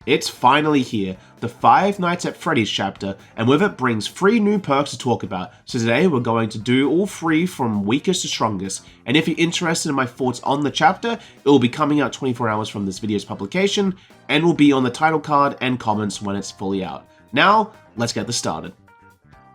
It's finally here, the Five Nights at Freddy's chapter, and with it brings 3 new perks to talk about. So today we're going to do all 3 from weakest to strongest, and if you're interested in my thoughts on the chapter, it will be coming out 24 hours from this video's publication, and will be on the title card and comments when it's fully out. Now, let's get this started.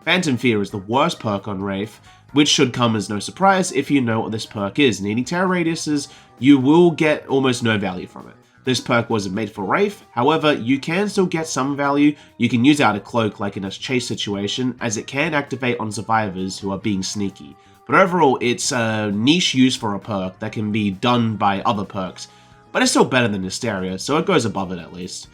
Phantom Fear is the worst perk on Wraith, which should come as no surprise if you know what this perk is. Needing terror radiuses, you will get almost no value from it. This perk wasn't made for Wraith, however, you can still get some value. You can use it out of cloak like in a chase situation, as it can activate on survivors who are being sneaky. But overall, it's a niche use for a perk that can be done by other perks, but it's still better than Hysteria, so it goes above it at least.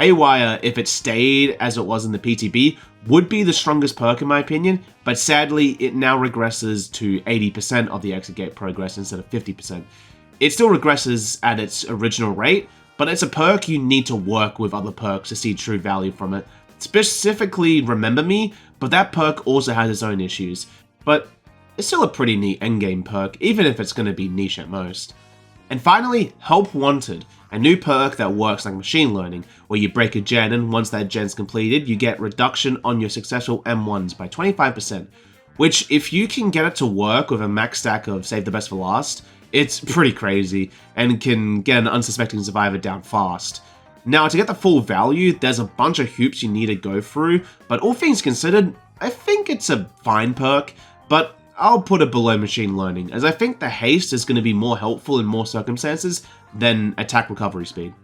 Awire, if it stayed as it was in the PTB, would be the strongest perk in my opinion, but sadly it now regresses to 80% of the exit gate progress instead of 50%. It still regresses at its original rate, but it's a perk you need to work with other perks to see true value from it. Specifically Remember Me, but that perk also has its own issues. But it's still a pretty neat endgame perk, even if it's going to be niche at most. And finally, Help Wanted, a new perk that works like machine learning, where you break a gen and once that gen's completed, you get reduction on your successful M1s by 25%, which if you can get it to work with a max stack of Save the Best for Last, it's pretty crazy and can get an unsuspecting survivor down fast. Now, to get the full value, there's a bunch of hoops you need to go through, but all things considered, I think it's a fine perk, but I'll put it below machine learning, as I think the haste is going to be more helpful in more circumstances than attack recovery speed.